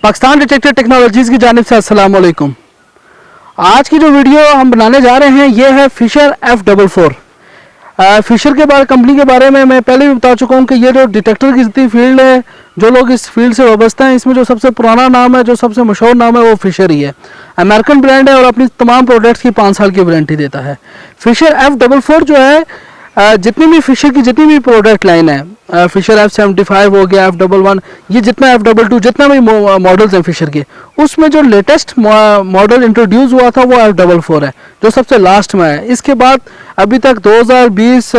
Pakistan detector technologies की जानिब से अस्सलाम वालेकुम। आज की जो वीडियो हम बनाने जा रहे हैं ये है फिशर F44। फिशर के बारे कंपनी के बारे में मैं पहले भी बता चुका हूँ कि ये जो डिटेक्टर की जितनी फील्ड है, जो लोग इस फील्ड से वाबस्ता हैं, इसमें जो सबसे पुराना नाम है, जो सबसे मशहूर नाम है वो फिशर ही है। अमेरिकन ब्रांड है और अपनी तमाम प्रोडक्ट्स की 5 साल की वारंटी देता है। फिशर F44 जो है जितनी भी फिशर की जितनी भी प्रोडक्ट लाइन है, फिशर F75 हो गया, F11, ये जितना F22, जितना भी मॉडल्स हैं फिशर के, उसमें जो लेटेस्ट मॉडल इंट्रोड्यूस हुआ था वो F44 है, जो सबसे लास्ट में है। इसके बाद अभी तक 2020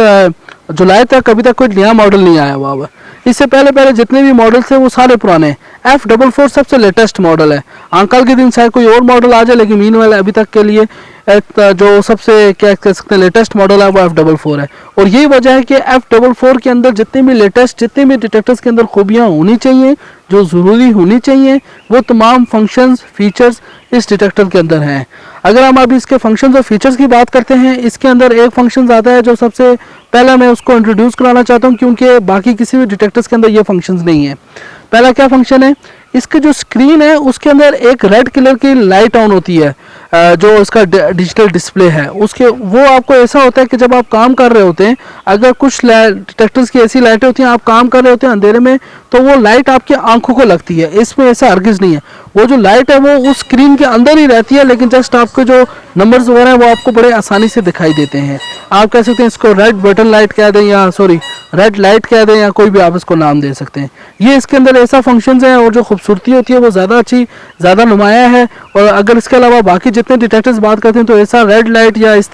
जुलाई तक अभी तक कोई नया मॉडल नहीं आया हुआ है। इससे पहले जितने भी मॉडल्स थे वो सारे पुराने हैं। F44 सबसे लेटेस्ट मॉडल है। अंकल के दिन शायद कोई और मॉडल आ जाए, लेकिन मीनवाइल अभी तक के लिए जो सबसे क्या कह सकते हैं लेटेस्ट मॉडल है वो F44 है। और यही वजह है कि F44 के अंदर जितने भी डिटेक्टर्स के अंदर खूबियाँ होनी चाहिए, जो ज़रूरी होनी चाहिए, वो तमाम फंक्शंस फीचर्स इस डिटेक्टर के अंदर हैं। अगर हम अभी इसके फंक्शंस और फीचर्स की बात करते हैं, इसके अंदर एक फंक्शन आता है जो सबसे पहला मैं उसको इंट्रोड्यूस कराना चाहता हूँ, क्योंकि बाकी किसी भी डिटेक्टर्स के अंदर ये फंक्शंस नहीं है। पहला क्या फंक्शन है, इसके जो स्क्रीन है उसके अंदर एक रेड कलर की लाइट ऑन होती है, जो इसका डिजिटल डिस्प्ले है उसके, वो आपको ऐसा होता है कि जब आप काम कर रहे होते हैं, अगर कुछ डिटेक्टर्स की ऐसी लाइटें होती हैं, आप काम कर रहे होते हैं अंधेरे में, तो वो लाइट आपकी आंखों को लगती है। इसमें ऐसा हरगिज़ नहीं है। वो जो लाइट है वो उस स्क्रीन के अंदर ही रहती है, लेकिन जस्ट आपके जो नंबर्स वगैरह हैं वो आपको बड़े आसानी से दिखाई देते हैं। आप कह सकते हैं इसको रेड बटन लाइट कह दें, या सॉरी रेड लाइट कह दें, या कोई भी आप इसको नाम दे सकते हैं। ये इसके अंदर ऐसा फंक्शंस है, और जो खूबसूरती होती है वो ज़्यादा अच्छी, ज़्यादा नुमाया है। और अगर इसके अलावा बाकी जितने डिटेक्टर्स बात करते हैं, तो ऐसा रेड लाइट या इस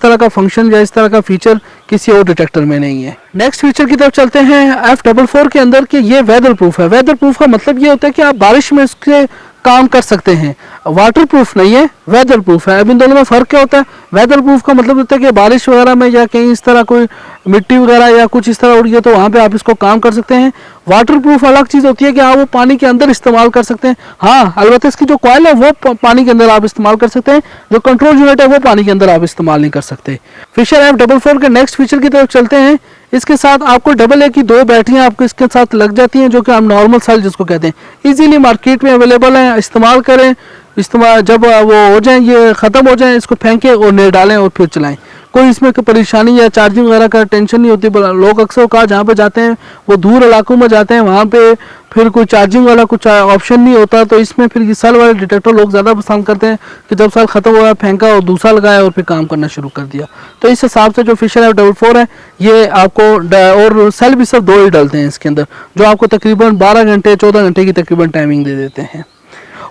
तरह का फंक्शन या इस तरह का फीचर किसी और डिटेक्टर में नहीं है। नेक्स्ट फीचर की तरफ चलते हैं F44 के अंदर कि ये वेदर प्रूफ है। वेदर प्रूफ का मतलब ये होता है कि आप बारिश में इसके काम कर सकते हैं। वाटर प्रूफ नहीं है, वेदर प्रूफ है। अब इन दोनों में फ़र्क क्या होता है? वेदर प्रूफ का मतलब होता है कि बारिश वगैरह में या कहीं इस तरह कोई मिट्टी वगैरह या कुछ इस तरह उड़ गया तो वहाँ पे आप इसको काम कर सकते हैं। वाटर प्रूफ अलग चीज़ होती है कि आप वो पानी के अंदर इस्तेमाल कर सकते हैं। हाँ, अलबत्ता इसकी जो कॉइल है वो पानी के अंदर आप इस्तेमाल कर सकते हैं, जो कंट्रोल यूनिट है वो पानी के अंदर आप इस्तेमाल नहीं कर सकते। फिशर F44 के नेक्स्ट फीचर की तरफ चलते हैं। इसके साथ आपको AA की 2 बैटरियाँ आपको इसके साथ लग जाती हैं, जो कि हम नॉर्मल सेल जिसको कहते हैं, इजीली मार्केट में अवेलेबल हैं। इस्तेमाल करें, जब वो हो जाए, ये ख़त्म हो जाए, इसको फेंकें और नए डालें और फिर चलाएं। कोई इसमें परेशानी या चार्जिंग वगैरह का टेंशन नहीं होती। लोग अक्सर कहा जहाँ पे जाते हैं वो दूर इलाकों में जाते हैं, वहाँ पे फिर कोई चार्जिंग वाला कुछ ऑप्शन नहीं होता, तो इसमें फिर ये सेल वाले डिटेक्टर लोग ज़्यादा पसंद करते हैं कि जब सेल ख़त्म हुआ फेंका और दूसरा लगाया और फिर काम करना शुरू कर दिया। तो इस हिसाब से जो फिशर F44 है ये आपको, और सेल भी सिर्फ 2 ही डलते हैं इसके अंदर, जो आपको तकरीबन 12 घंटे 14 घंटे की तकरीबन टाइमिंग दे देते हैं।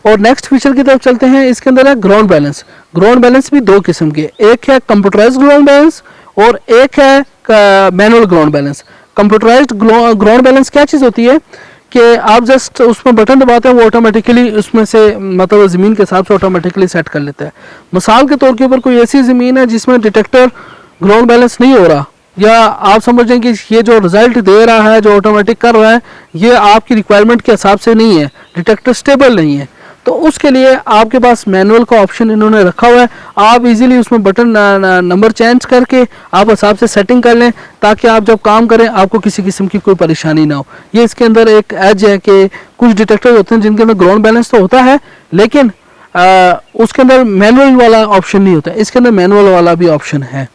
और नेक्स्ट फीचर की तरफ चलते हैं। इसके अंदर है ग्राउंड बैलेंस। ग्राउंड बैलेंस भी 2 किस्म के, एक है कंप्यूटराइज्ड ग्राउंड बैलेंस और एक है manual ground balance. Computerised ground balance क्या चीज़ होती है कि आप जस्ट उसमें बटन दबाते हैं, वो ऑटोमेटिकली उसमें से मतलब ज़मीन के हिसाब से ऑटोमेटिकली सेट कर लेता है। मिसाल के तौर के ऊपर कोई ऐसी ज़मीन है जिसमें डिटेक्टर ग्राउंड बैलेंस नहीं हो रहा, या आप समझें कि ये जो रिज़ल्ट दे रहा है, जो ऑटोमेटिक कर रहा है, ये आपकी रिक्वायरमेंट के हिसाब से नहीं है, डिटेक्टर स्टेबल नहीं है, तो उसके लिए आपके पास मैनुअल का ऑप्शन इन्होंने रखा हुआ है। आप इजीली उसमें बटन नंबर चेंज करके आप हिसाब से सेटिंग कर लें, ताकि आप जब काम करें आपको किसी किस्म की कोई परेशानी ना हो। ये इसके अंदर एक एज है कि कुछ डिटेक्टर होते हैं जिनके अंदर ग्राउंड बैलेंस तो होता है, लेकिन उसके अंदर मैनुअल वाला ऑप्शन नहीं होता। इसके अंदर मैनुअल वाला भी ऑप्शन है।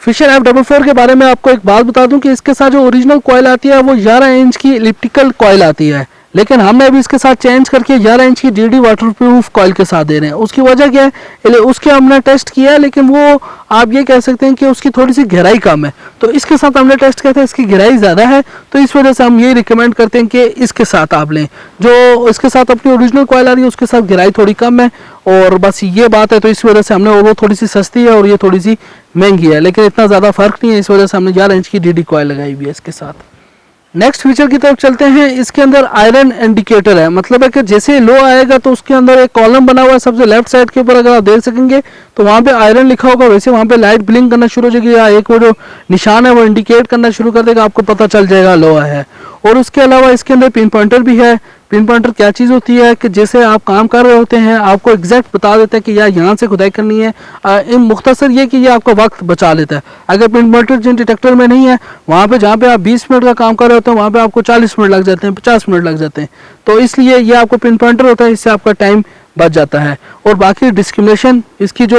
फिशर F44 के बारे में आपको एक बात बता दूं कि इसके साथ जो ओरिजिनल कॉइल आती है वो 11 इंच की इलिप्टिकल कॉइल आती है, लेकिन हमने अभी इसके साथ चेंज करके 11 इंच की DD वाटरप्रूफ कॉइल के साथ दे रहे हैं। उसकी वजह क्या है, उसके हमने टेस्ट किया है, लेकिन वो आप ये कह सकते हैं कि उसकी थोड़ी सी गहराई कम है, तो इसके साथ हमने टेस्ट किया था, इसकी गहराई ज़्यादा है, तो इस वजह से हम ये रिकमेंड करते हैं कि इसके साथ आप लें। जो इसके साथ अपनी ओरिजिनल कॉइल आ रही है उसके साथ गहराई थोड़ी कम है, और बस ये बात है, तो इस वजह से हमने, और वो थोड़ी सी सस्ती है और ये थोड़ी सी महंगी है, लेकिन इतना ज़्यादा फ़र्क नहीं है, इस वजह से हमने 11 इंच की DD कॉइल लगाई हुई है इसके साथ। नेक्स्ट फीचर की तरफ चलते हैं। इसके अंदर आयरन इंडिकेटर है, मतलब है कि जैसे लो आएगा तो उसके अंदर एक कॉलम बना हुआ है सबसे लेफ्ट साइड के ऊपर, अगर आप देख सकेंगे तो वहाँ पे आयरन लिखा होगा, वैसे वहाँ पे लाइट ब्लिंक करना शुरू हो जाएगी, या एक वो जो निशान है वो इंडिकेट करना शुरू कर देगा, आपको पता चल जाएगा लो है। और उसके अलावा इसके अंदर पिन पॉइंटर भी है। पिन पॉइंटर क्या चीज़ होती है कि जैसे आप काम कर रहे होते हैं आपको एग्जैक्ट बता देता है कि यार यहाँ से खुदाई करनी है। इन मुख्तसर ये कि ये आपका वक्त बचा लेता है। अगर पिन पॉइंटर जिन डिटेक्टर में नहीं है वहाँ पे जहाँ पे आप 20 मिनट का काम कर रहे होते हैं वहाँ पे आपको 40 मिनट लग जाते हैं, 50 मिनट लग जाते हैं। तो इसलिए ये आपको पिन पॉइंटर होता है, इससे आपका टाइम बच जाता है। और बाकी डिस्क्रिमिनेशन इसकी जो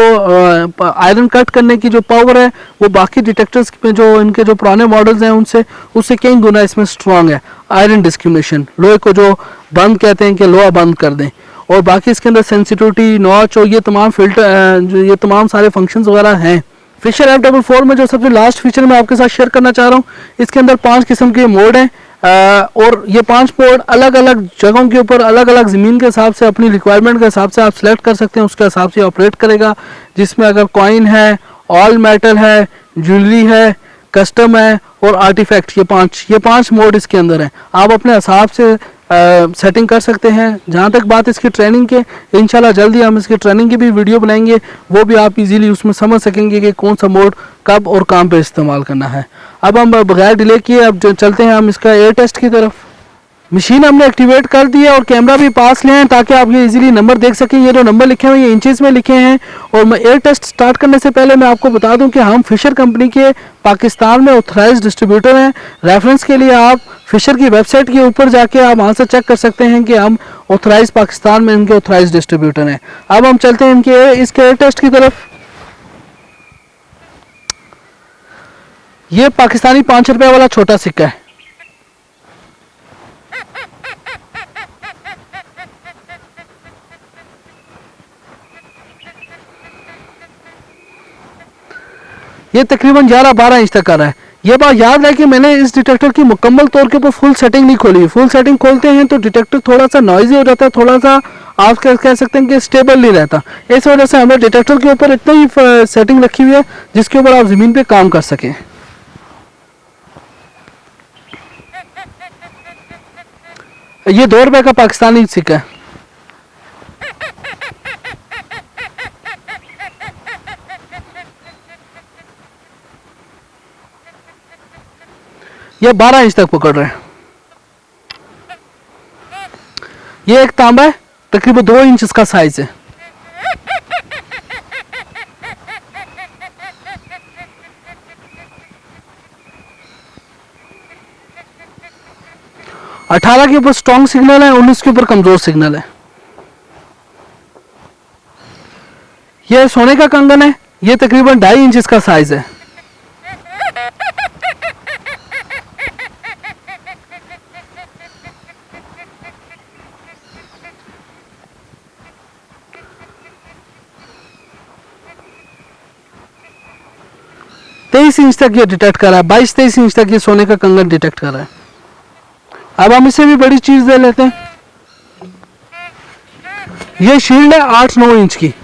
आयरन कट करने की जो पावर है वो बाकी डिटेक्टर्स में जो इनके जो पुराने मॉडल्स हैं उनसे उससे कई गुना इसमें स्ट्रांग है। आयरन डिस्क्रिमिनेशन, लोहे को जो बंद कहते हैं कि लोहा बंद कर दें। और बाकी इसके अंदर सेंसिटिविटी, नॉच और ये तमाम फिल्टर जो ये तमाम सारे फंक्शंस वगैरह हैं। फिशर F44 में जो सबसे लास्ट फीचर मैं आपके साथ शेयर करना चाह रहा हूँ, इसके अंदर 5 किस्म के मोड हैं। और ये 5 मोड अलग अलग जगहों के ऊपर अलग अलग ज़मीन के हिसाब से अपनी रिक्वायरमेंट के हिसाब से आप सेलेक्ट कर सकते हैं, उसके हिसाब से ऑपरेट करेगा। जिसमें अगर कॉइन है, ऑल मेटल है, ज्वेलरी है, कस्टम है और आर्टिफैक्ट, ये पांच मोड इसके अंदर हैं। आप अपने हिसाब से सेटिंग कर सकते हैं। जहाँ तक बात इसकी ट्रेनिंग के, इंशाल्लाह जल्दी हम इसकी ट्रेनिंग की भी वीडियो बनाएंगे, वो भी आप इजीली उसमें समझ सकेंगे कि कौन सा मोड कब और कहाँ पे इस्तेमाल करना है। अब हम बगैर डिले किए अब चलते हैं हम इसका एयर टेस्ट की तरफ। मशीन हमने एक्टिवेट कर दी है और कैमरा भी पास ले हैं ताकि आप ये इजीली नंबर देख सकें। ये जो नंबर लिखे हुए हैं ये इंचेस में लिखे हैं। और मैं एयर टेस्ट स्टार्ट करने से पहले मैं आपको बता दूं कि हम फिशर कंपनी के पाकिस्तान में ऑथराइज्ड डिस्ट्रीब्यूटर हैं। रेफरेंस के लिए आप फिशर की वेबसाइट के ऊपर जाके आप वहाँ से चेक कर सकते हैं कि हम ऑथराइज पाकिस्तान में इनके ऑथराइज्ड डिस्ट्रीब्यूटर हैं। अब हम चलते हैं इसके एयर टेस्ट की तरफ। ये पाकिस्तानी 5 रुपये वाला छोटा सिक्का है। ये तकरीबन 11-12 इंच तक आ रहा है। ये बात याद है कि मैंने इस डिटेक्टर की मुकम्मल तौर के ऊपर फुल सेटिंग नहीं खोली। फुल सेटिंग खोलते हैं तो डिटेक्टर थोड़ा सा नॉइजी हो जाता है, थोड़ा सा आप कह सकते हैं कि स्टेबल नहीं रहता। इस वजह से हमने डिटेक्टर के ऊपर इतना ही सेटिंग रखी हुई है जिसके ऊपर आप ज़मीन पे काम कर सकें। ये 2 रुपये का पाकिस्तानी सिक्का है। ये 12 इंच तक पकड़ रहे हैं। ये एक तांबा है, तकरीबन 2 इंच इसका साइज है। अठारह के ऊपर स्ट्रॉन्ग सिग्नल है, 19 के ऊपर कमजोर सिग्नल है। ये सोने का कंगन है, ये तकरीबन 2.5 इंच इसका साइज है। तेईस इंच तक ये डिटेक्ट कर रहा है, 22-23 इंच तक ये सोने का कंगन डिटेक्ट कर रहा है। अब हम इससे भी बड़ी चीज दे लेते हैं। ये शील्ड है 8-9 इंच की।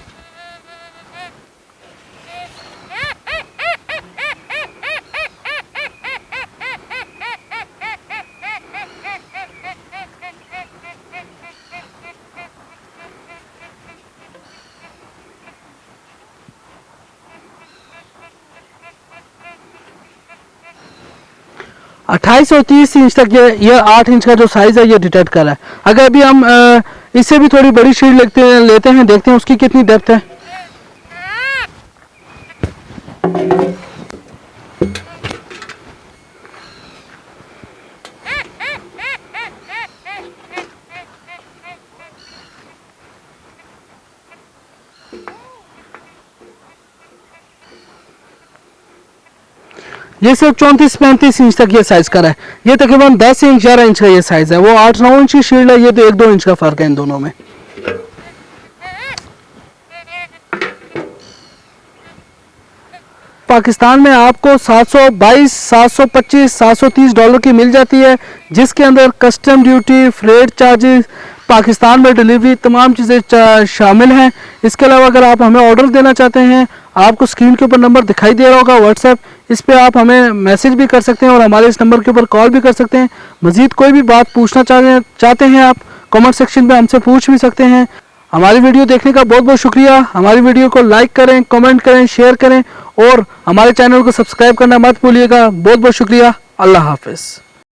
अट्ठाईस और 30 इंच तक ये 8 इंच का जो साइज है ये डिटेक्ट कर रहा है। अगर अभी हम इससे भी थोड़ी बड़ी शील्ड लेते हैं, देखते हैं उसकी कितनी डेप्थ है। ये सिर्फ 34-35 इंच तक ये साइज का है। ये तकरीबन 10 इंच 11 इंच का ये साइज है। वो 8-9 इंच की शील्ड है, ये तो 1-2 इंच का फर्क है इन दोनों में। पाकिस्तान में आपको 722, 725, 730 डॉलर की मिल जाती है, जिसके अंदर custom duty, freight charges, Pakistan में डिलीवरी, तमाम चीज़ें शामिल हैं। इसके अलावा अगर आप हमें ऑर्डर देना चाहते हैं, आपको स्क्रीन के ऊपर नंबर दिखाई दे रहा होगा व्हाट्सएप, इस पे आप हमें मैसेज भी कर सकते हैं और हमारे इस नंबर के ऊपर कॉल भी कर सकते हैं। मज़ीद कोई भी बात पूछना चाहते हैं आप कमेंट सेक्शन में हमसे पूछ भी सकते हैं। हमारी वीडियो देखने का बहुत बहुत शुक्रिया। हमारी वीडियो को लाइक करें, कमेंट करें, शेयर करें और हमारे चैनल को सब्सक्राइब करना मत भूलिएगा। बहुत बहुत शुक्रिया। अल्लाह हाफिज़।